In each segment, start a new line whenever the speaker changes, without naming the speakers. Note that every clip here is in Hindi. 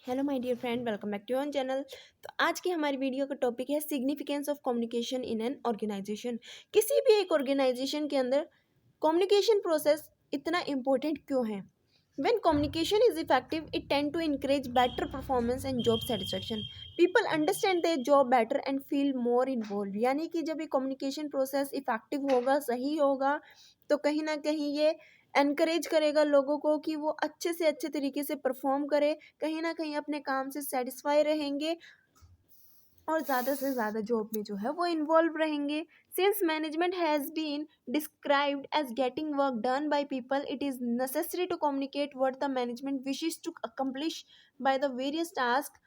Hello my dear friend, welcome back to your channel. तो आज की हमारी वीडियो का टॉपिक है significance of communication in an organisation. किसी भी एक ऑर्गेनाइजेशन के अंदर कम्युनिकेशन प्रोसेस इतना इम्पोर्टेंट क्यों है? When communication is effective it tend to encourage better performance and job satisfaction. People understand their job better and feel more involve. यानी कि जब ये कम्युनिकेशन प्रोसेस इफेक्टिव होगा, सही होगा, तो कहीं ना कहीं ये एनकरेज करेगा लोगों को कि वो अच्छे से अच्छे तरीके से परफॉर्म करे, कहीं ना कहीं अपने काम से सेटिस्फाई रहेंगे और ज़्यादा से ज़्यादा जॉब में जो है वो इन्वॉल्व रहेंगे। Since management has been described as getting work done by people, it is necessary to communicate what the management wishes to accomplish by the various task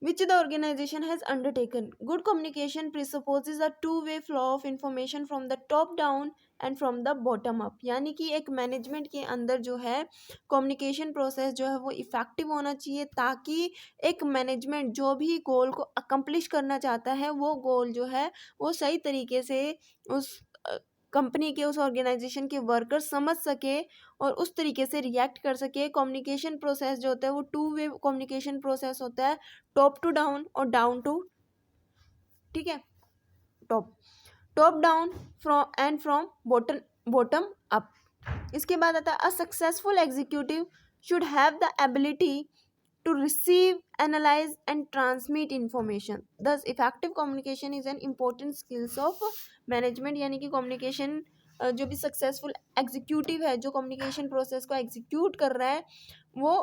which the organization has undertaken. Good communication presupposes a two-way flow of information from the top down and from the bottom up. यानी कि एक मैनेजमेंट के अंदर जो है कम्युनिकेशन प्रोसेस जो है वो इफेक्टिव होना चाहिए, ताकि एक मैनेजमेंट जो भी गोल को अकम्प्लिश करना चाहता है वो गोल जो है वो सही तरीके से उस कंपनी के, उस ऑर्गेनाइजेशन के वर्कर्स समझ सके और उस तरीके से रिएक्ट कर सके। कम्युनिकेशन प्रोसेस जो होता है वो टू वे कम्युनिकेशन प्रोसेस होता है, टॉप टू डाउन और डाउन टू, ठीक है, top top down from and from bottom bottom up. इसके बाद आता है a successful executive should have the ability to receive, analyze and transmit information. Thus effective communication is an important skills of management। यानी कि communication जो भी सक्सेसफुल एग्जीक्यूटिव है, जो कम्युनिकेशन प्रोसेस को एग्जीक्यूट कर रहा है, वो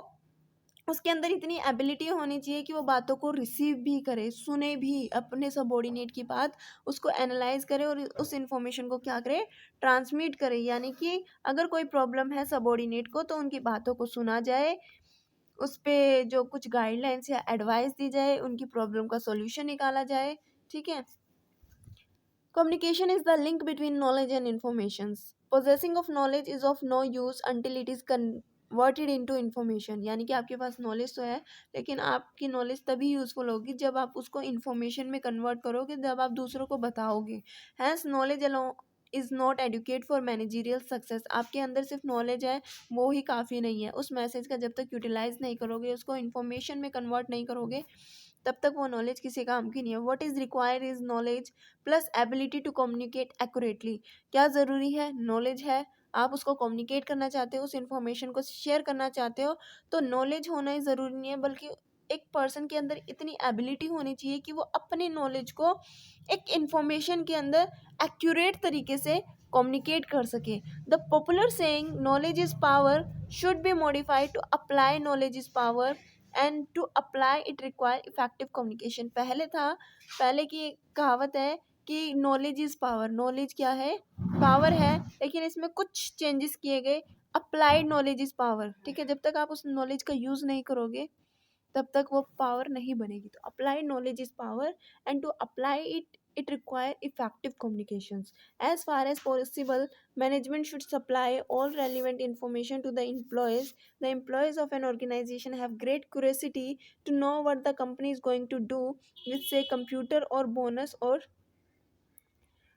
उसके अंदर इतनी एबिलिटी होनी चाहिए कि वो बातों को रिसीव भी करे, सुने भी अपने सबॉर्डिनेट की बात, उसको एनालाइज करे और उस इंफॉर्मेशन को क्या करे, ट्रांसमिट करे। यानी कि अगर कोई प्रॉब्लम है सबॉर्डिनेट को तो उनकी बातों को सुना जाए, उस पे जो कुछ गाइडलाइंस या एडवाइस दी जाए, उनकी प्रॉब्लम का सॉल्यूशन निकाला जाए, ठीक है। Communication is the link between knowledge and information. Possessing of knowledge is of no use until it is converted into information. यानी कि आपके पास नॉलेज तो है, लेकिन आपकी नॉलेज तभी यूजफुल होगी जब आप उसको इन्फॉर्मेशन में कन्वर्ट करोगे, जब आप दूसरों को बताओगे। Hence knowledge alone is not adequate for managerial success. आपके अंदर सिर्फ नॉलेज है वो ही काफ़ी नहीं है। उस मैसेज का जब तक यूटिलाइज नहीं करोगे, उसको इन्फॉर्मेशन में कन्वर्ट नहीं करोगे, तब तक वो नॉलेज किसी काम की नहीं है। What is required is knowledge plus ability to communicate accurately. क्या ज़रूरी है? नॉलेज है, आप उसको कम्युनिकेट करना चाहते हो, उस इन्फॉर्मेशन को शेयर करना चाहते हो, तो नॉलेज होना ही ज़रूरी नहीं है, बल्कि एक पर्सन के अंदर इतनी एबिलिटी होनी चाहिए कि वो अपने नॉलेज को एक इन्फॉर्मेशन के अंदर एक्यूरेट तरीके से कम्युनिकेट कर सके। The popular saying knowledge is power should be modified to apply knowledge is power and to apply it require effective communication. पहले की एक कहावत है कि नॉलेज इज़ पावर। नॉलेज क्या है? पावर है, लेकिन इसमें कुछ चेंजेस किए गए। अप्लाइड नॉलेज इज़ पावर, ठीक है। जब तक आप उस नॉलेज का यूज़ नहीं करोगे तब तक वो पावर नहीं बनेगी। तो applied knowledge is power and to apply it require effective communications. As far as possible, management should supply all relevant information to the employees. The employees of an organization have great curiosity to know what the company is going to do with, say, computer or bonus or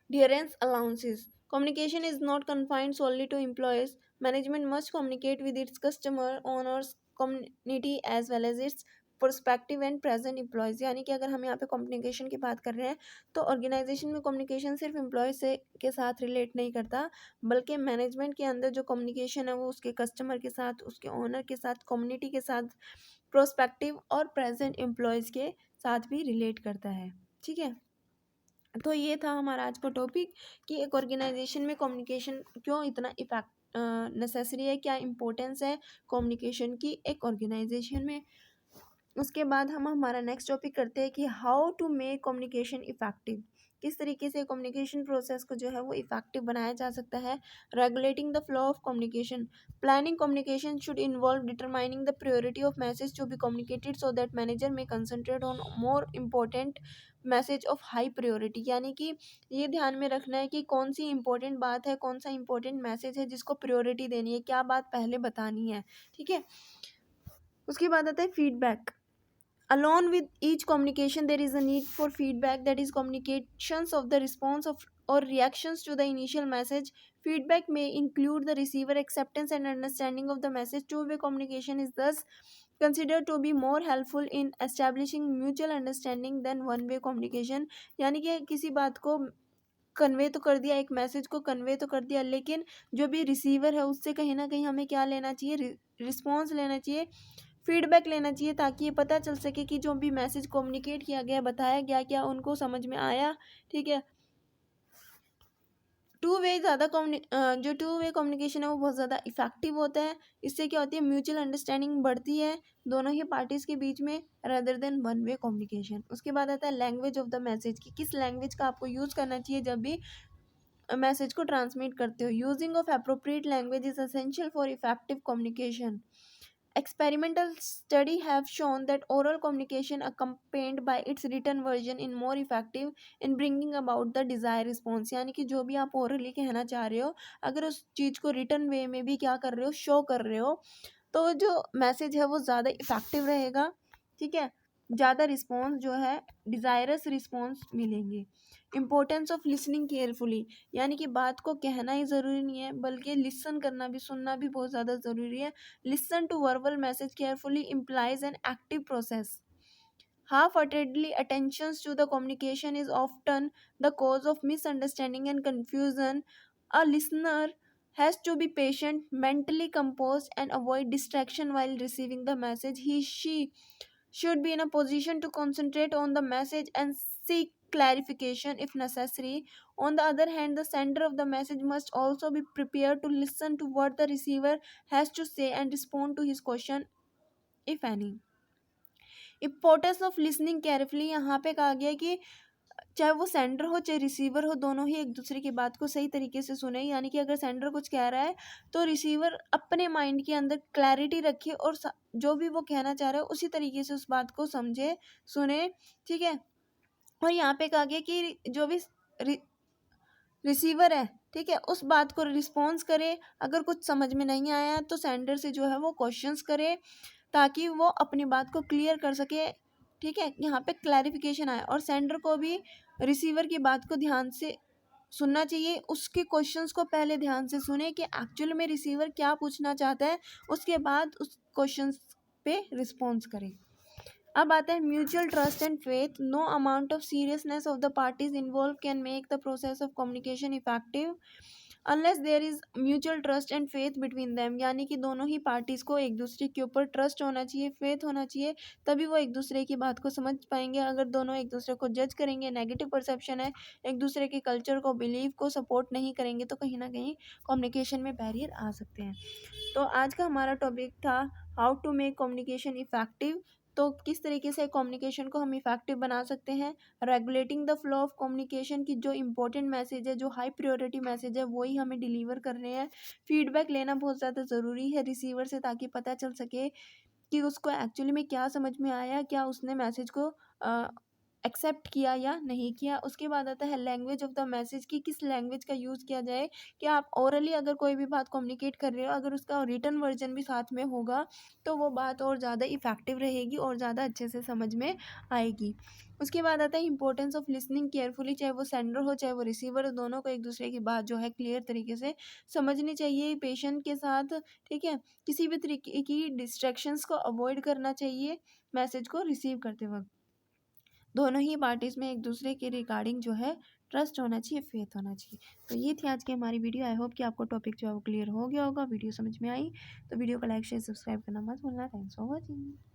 dearance allowances. Communication is not confined solely to employees. Management must communicate with its customer, owners, community as well as its prospective and present employees. यानी कि अगर हम यहाँ पे कम्युनिकेशन की बात कर रहे हैं तो ऑर्गेनाइजेशन में कम्युनिकेशन सिर्फ एम्प्लॉय से के साथ रिलेट नहीं करता, बल्कि मैनेजमेंट के अंदर जो कम्युनिकेशन है वो उसके कस्टमर के साथ, उसके ओनर के साथ, कम्युनिटी के साथ, प्रोस्पेक्टिव और प्रेजेंट एम्प्लॉयज़ के साथ भी रिलेट करता है, ठीक है। तो ये था हमारा आज का टॉपिक कि एक ऑर्गेनाइजेशन में कम्युनिकेशन क्यों इतना इफेक्ट नेसेसरी है, क्या इम्पोर्टेंस है कम्युनिकेशन की एक ऑर्गेनाइजेशन में। उसके बाद हम हमारा नेक्स्ट टॉपिक करते हैं कि how to make communication effective. किस तरीके से कम्युनिकेशन प्रोसेस को जो है वो इफेक्टिव बनाया जा सकता है। Regulating the flow of communication. Planning communication should involve determining the priority of message to be communicated so that manager may concentrate on more important message of high priority. यानी कि ये ध्यान में रखना है कि कौन सी इंपॉर्टेंट बात है, कौन सा इंपॉर्टेंट मैसेज है जिसको प्रायोरिटी देनी है, क्या बात पहले बतानी है, ठीक है। उसके बाद आता है feedback. Along with each communication, there is a need for feedback, that is communications of the response of or reactions to the initial message. Feedback may include the receiver acceptance and understanding of the message. Two-way communication is thus considered to be more helpful in establishing mutual understanding than one-way communication. यानी कि किसी बात को कन्वे तो कर दिया, एक मैसेज को कन्वे तो कर दिया, लेकिन जो भी रिसीवर है उससे कहीं ना कहीं हमें क्या लेना चाहिए, रिस्पॉन्स लेना चाहिए, फीडबैक लेना चाहिए, ताकि ये पता चल सके कि जो भी मैसेज कम्युनिकेट किया गया, बताया गया, क्या उनको समझ में आया। ठीक है, जो टू वे कम्युनिकेशन है वो बहुत ज़्यादा इफेक्टिव होता है। इससे क्या होती है, म्यूचुअल अंडरस्टैंडिंग बढ़ती है दोनों ही पार्टीज़ के बीच में, rather than one way communication. उसके बाद आता है लैंग्वेज ऑफ द मैसेज, कि किस लैंग्वेज का आपको यूज़ करना चाहिए जब भी मैसेज को ट्रांसमिट करते हो। Using of appropriate language is essential for effective communication. Experimental studies have shown that oral communication accompanied by its written version is more effective in bringing about the desired response। यानी कि जो भी आप orally कहना चाह रहे हो, अगर उस चीज़ को written way में भी क्या कर रहे हो, शो कर रहे हो, तो जो मैसेज है वो ज़्यादा इफेक्टिव रहेगा। ठीक है, ज़्यादा रिस्पॉन्स जो है, डिज़ायरस रिस्पॉन्स मिलेंगे। इम्पोर्टेंस ऑफ लिसनिंग केयरफुली, यानी कि बात को कहना ही ज़रूरी नहीं है, बल्कि लिसन करना भी, सुनना भी बहुत ज़्यादा ज़रूरी है। Listen to verbal message carefully implies an active process. Half-heartedly attention to the communication is often the cause of misunderstanding and confusion. A listener has to be patient, mentally composed, and avoid distraction while receiving the message. She should be in a position to concentrate on the message and seek clarification if necessary. On the other hand, the sender of the message must also be prepared to listen to what the receiver has to say and respond to his question, if any. Importance of listening carefully, यहाँ पे कहा गया है कि चाहे वो सेंडर हो चाहे रिसीवर हो, दोनों ही एक दूसरे की बात को सही तरीके से सुने। यानी कि अगर सेंडर कुछ कह रहा है तो रिसीवर अपने माइंड के अंदर क्लैरिटी रखे और जो भी वो कहना चाह रहा है उसी तरीके से उस बात को समझे, सुने। ठीक है, और यहाँ पे कहा गया कि जो भी रिसीवर है, ठीक है, उस बात को रिस्पॉन्स करे। अगर कुछ समझ में नहीं आया तो सेंडर से जो है वो क्वेश्चंस करे, ताकि वो अपनी बात को क्लियर कर सके। ठीक है, यहाँ पे क्लैरिफिकेशन आया, और सेंडर को भी रिसीवर की बात को ध्यान से सुनना चाहिए। उसके क्वेश्चंस को पहले ध्यान से सुने कि एक्चुअल में रिसीवर क्या पूछना चाहता है, उसके बाद उस क्वेश्चंस पे रिस्पॉन्स करें। अब आता है mutual trust and faith. No amount of seriousness of the parties involve can make the process of communication effective unless there is mutual trust and faith between them. यानी कि दोनों ही पार्टीज को एक दूसरे के ऊपर ट्रस्ट होना चाहिए, फेथ होना चाहिए, तभी वो एक दूसरे की बात को समझ पाएंगे। अगर दोनों एक दूसरे को जज करेंगे, नेगेटिव परसेप्शन है, एक दूसरे के कल्चर को, बिलीव को सपोर्ट नहीं करेंगे, तो कहीं ना कहीं कम्युनिकेशन में बैरियर आ सकते हैं। तो आज का हमारा टॉपिक था how to make communication effective. तो किस तरीके से कम्युनिकेशन को हम इफेक्टिव बना सकते हैं। Regulating the flow of communication, की जो इंपॉर्टेंट मैसेज है, जो हाई प्रायोरिटी मैसेज है, वही हमें डिलीवर करने हैं। फीडबैक लेना बहुत ज़्यादा ज़रूरी है रिसीवर से, ताकि पता चल सके कि उसको एक्चुअली में क्या समझ में आया, क्या उसने मैसेज को एक्सेप्ट किया या नहीं किया। उसके बाद आता है लैंग्वेज ऑफ द मैसेज, की किस लैंग्वेज का यूज़ किया जाए। कि आप ओरली अगर कोई भी बात कम्युनिकेट कर रहे हो, अगर उसका रिटन वर्जन भी साथ में होगा तो वो बात और ज़्यादा इफेक्टिव रहेगी और ज़्यादा अच्छे से समझ में आएगी। उसके बाद आता है इंपॉर्टेंस ऑफ लिसनिंग केयरफुली। चाहे वो सेंडर हो चाहे वो रिसीवर हो, दोनों को एक दूसरे की बात जो है क्लियर तरीके से समझनी चाहिए, पेशेंट के साथ। ठीक है, किसी भी तरीके की डिस्ट्रैक्शंस को अवॉइड करना चाहिए मैसेज को रिसीव करते वक्त। दोनों ही पार्टीज़ में एक दूसरे के रिगार्डिंग जो है ट्रस्ट होना चाहिए, फेथ होना चाहिए। तो ये थी आज की हमारी वीडियो। आई होप कि आपको टॉपिक जो है वो क्लियर हो गया होगा, वीडियो समझ में आई तो वीडियो को लाइक शेयर सब्सक्राइब करना मत भूलना। Thanks for watching.